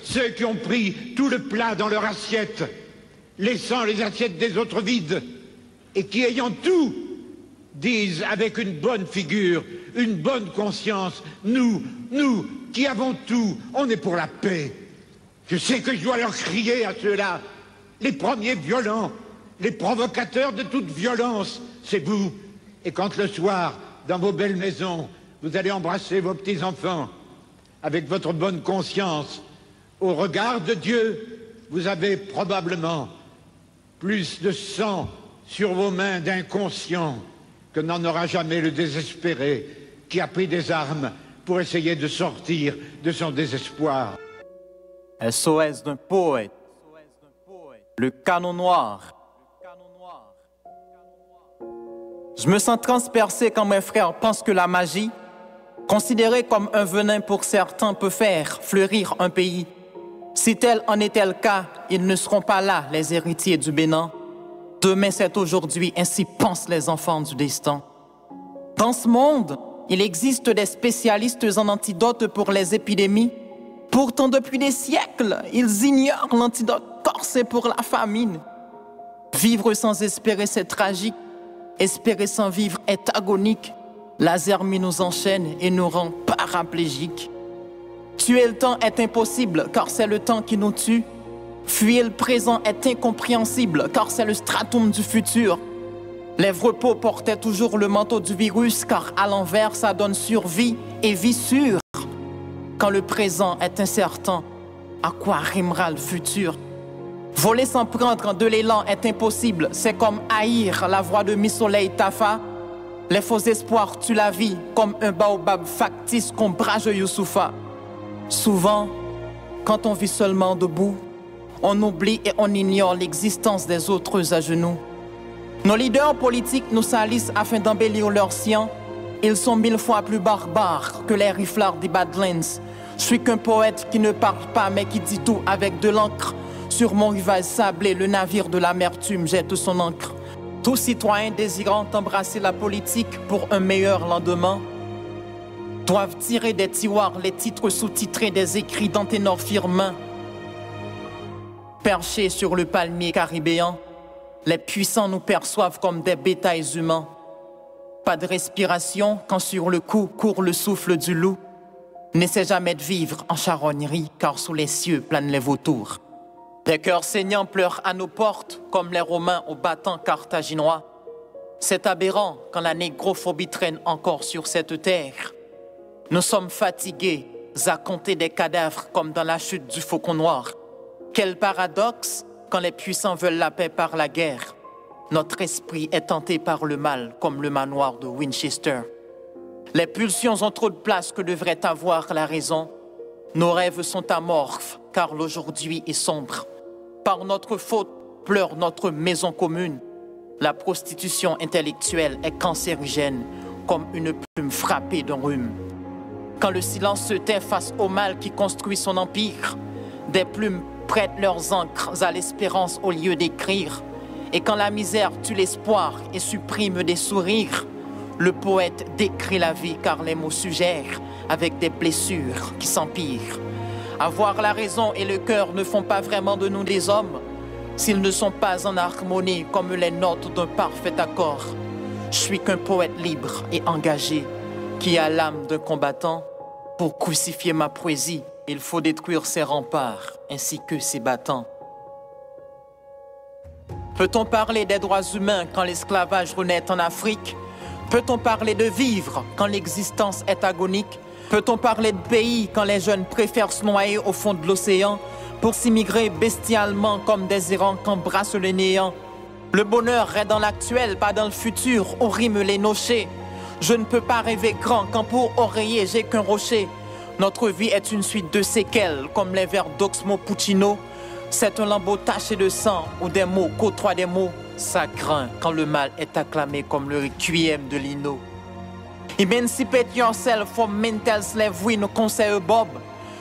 ceux qui ont pris tout le plat dans leur assiette, laissant les assiettes des autres vides, et qui, ayant tout, disent avec une bonne figure, une bonne conscience, nous, qui avons tout, on est pour la paix. Je sais que je dois leur crier à ceux-là, les premiers violents, les provocateurs de toute violence, c'est vous. Et quand le soir, dans vos belles maisons, vous allez embrasser vos petits-enfants, avec votre bonne conscience, au regard de Dieu, vous avez probablement plus de sang sur vos mains d'inconscients que n'en aura jamais le désespéré qui a pris des armes pour essayer de sortir de son désespoir. SOS d'un poète, le canon noir. Je me sens transpercé quand mes frères pensent que la magie, considérée comme un venin pour certains, peut faire fleurir un pays. Si tel en était le cas, ils ne seront pas là, les héritiers du Bénin. Demain, c'est aujourd'hui, ainsi pensent les enfants du destin. Dans ce monde, il existe des spécialistes en antidotes pour les épidémies. Pourtant, depuis des siècles, ils ignorent l'antidote corsé pour la famine. Vivre sans espérer, c'est tragique. Espérer sans vivre est agonique. L'azermie nous enchaîne et nous rend paraplégiques. Tuer le temps est impossible, car c'est le temps qui nous tue. Fuir le présent est incompréhensible, car c'est le stratum du futur. Les repos portaient toujours le manteau du virus, car à l'envers, ça donne survie et vie sûre. Quand le présent est incertain, à quoi rimera le futur? Voler sans prendre de l'élan est impossible, c'est comme haïr la voix de Mi-Soleil Tafa. Les faux espoirs tuent la vie, comme un baobab factice qu'ombrage Youssoufa. Souvent, quand on vit seulement debout, on oublie et on ignore l'existence des autres à genoux. Nos leaders politiques nous salissent afin d'embellir leur sien. Ils sont 1000 fois plus barbares que les riflards des Badlands. Je suis qu'un poète qui ne parle pas mais qui dit tout avec de l'encre. Sur mon rivage sablé, le navire de l'amertume jette son encre. Tout citoyen désirant embrasser la politique pour un meilleur lendemain doivent tirer des tiroirs les titres sous-titrés des écrits d'Anténor Firmin. Perchés sur le palmier caribéen, les puissants nous perçoivent comme des bétails humains. Pas de respiration quand sur le cou court le souffle du loup. N'essaie jamais de vivre en charognerie, car sous les cieux planent les vautours. Des cœurs saignants pleurent à nos portes, comme les Romains aux battants carthaginois. C'est aberrant quand la négrophobie traîne encore sur cette terre. Nous sommes fatigués à compter des cadavres comme dans la chute du faucon noir. Quel paradoxe quand les puissants veulent la paix par la guerre. Notre esprit est tenté par le mal, comme le manoir de Winchester. Les pulsions ont trop de place que devrait avoir la raison. Nos rêves sont amorphes, car l'aujourd'hui est sombre. Par notre faute, pleure notre maison commune. La prostitution intellectuelle est cancérigène, comme une plume frappée d'un rhume. Quand le silence se tait face au mal qui construit son empire, des plumes prêtent leurs encres à l'espérance au lieu d'écrire. Et quand la misère tue l'espoir et supprime des sourires, le poète décrit la vie car les mots suggèrent avec des blessures qui s'empirent. Avoir la raison et le cœur ne font pas vraiment de nous des hommes, s'ils ne sont pas en harmonie comme les notes d'un parfait accord. Je suis qu'un poète libre et engagé qui a l'âme d'un combattant. Pour crucifier ma poésie, il faut détruire ses remparts ainsi que ses battants. Peut-on parler des droits humains quand l'esclavage renaît en Afrique? Peut-on parler de vivre quand l'existence est agonique? Peut-on parler de pays quand les jeunes préfèrent se noyer au fond de l'océan pour s'immigrer bestialement comme des errants qu'embrasse le néant? Le bonheur est dans l'actuel, pas dans le futur, où riment les nochers. Je ne peux pas rêver grand quand pour oreiller j'ai qu'un rocher. Notre vie est une suite de séquelles, comme les vers d'Oxmo Puccino. C'est un lambeau taché de sang où des mots côtoient des mots. Ça craint quand le mal est acclamé comme le requiem de Lino. Emancipate yourself from mental slavery, nous conseille Bob.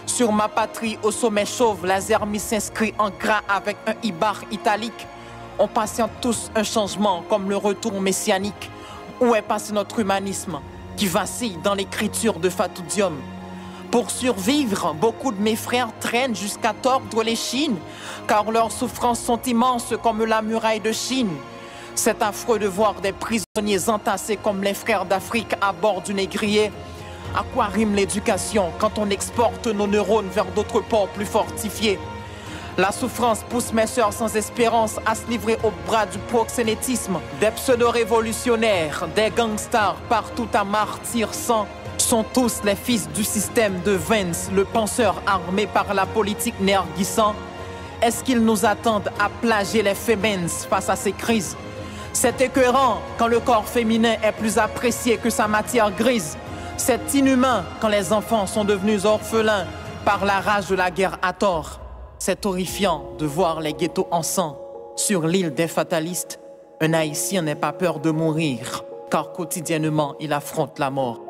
Sur ma patrie, au sommet chauve, la zermie s'inscrit en gras avec un ibar italique. On patiente tous un changement comme le retour messianique. Où est passé notre humanisme qui vacille dans l'écriture de Fatou Diom? Pour survivre, beaucoup de mes frères traînent jusqu'à tordre les chines, car leurs souffrances sont immenses comme la muraille de Chine. C'est affreux de voir des prisonniers entassés comme les frères d'Afrique à bord du négrier. À quoi rime l'éducation quand on exporte nos neurones vers d'autres ports plus fortifiés? La souffrance pousse mes sœurs sans espérance à se livrer au bras du proxénétisme. Des pseudo-révolutionnaires, des gangsters partout à martyr sang sont tous les fils du système de Vance, le penseur armé par la politique nerguissant. Est-ce qu'ils nous attendent à plager les femmes face à ces crises? C'est écœurant quand le corps féminin est plus apprécié que sa matière grise. C'est inhumain quand les enfants sont devenus orphelins par la rage de la guerre à tort. C'est horrifiant de voir les ghettos en sang. Sur l'île des fatalistes, un Haïtien n'a pas peur de mourir, car quotidiennement il affronte la mort.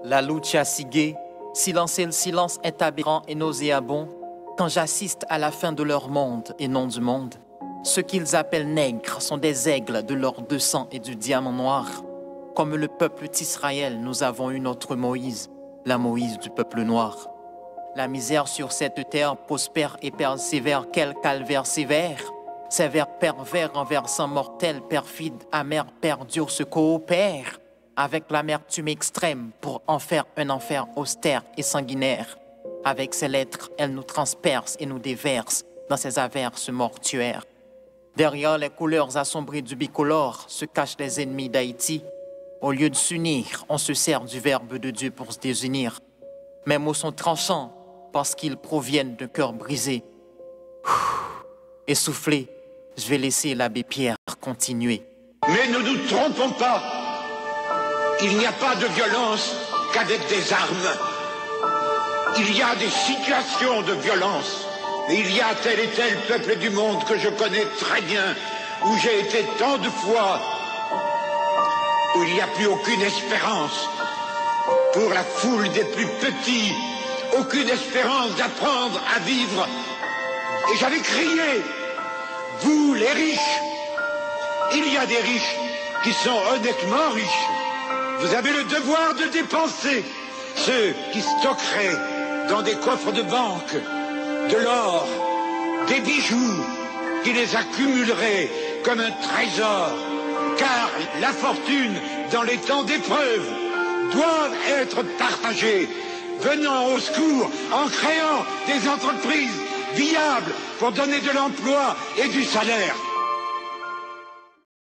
La lucha sigue, silencer le silence est aberrant et nauséabond, quand j'assiste à la fin de leur monde et non du monde. Ceux qu'ils appellent nègres sont des aigles de l'or de sang et du diamant noir. Comme le peuple d'Israël, nous avons eu notre Moïse, la Moïse du peuple noir. La misère sur cette terre prospère et persévère, quel calvaire sévère. Sévère pervers renversant mortel, perfide, amer, perdure se coopère avec l'amertume extrême pour en faire un enfer austère et sanguinaire. Avec ses lettres, elle nous transperce et nous déverse dans ses averses mortuaires. Derrière les couleurs assombries du bicolore se cachent les ennemis d'Haïti. Au lieu de s'unir, on se sert du verbe de Dieu pour se désunir. Mes mots sont tranchants parce qu'ils proviennent d'un cœur brisé. Essoufflé, je vais laisser l'abbé Pierre continuer. Mais ne nous trompons pas. Il n'y a pas de violence qu'avec des armes. Il y a des situations de violence. Mais il y a tel et tel peuple du monde que je connais très bien, où j'ai été tant de fois, où il n'y a plus aucune espérance. Pour la foule des plus petits, aucune espérance d'apprendre à vivre. Et j'avais crié, vous les riches, il y a des riches qui sont honnêtement riches. Vous avez le devoir de dépenser. Ceux qui stockeraient dans des coffres de banque de l'or, des bijoux, qui les accumuleraient comme un trésor. Car la fortune, dans les temps d'épreuve, doit être partagée, venant au secours en créant des entreprises viables pour donner de l'emploi et du salaire.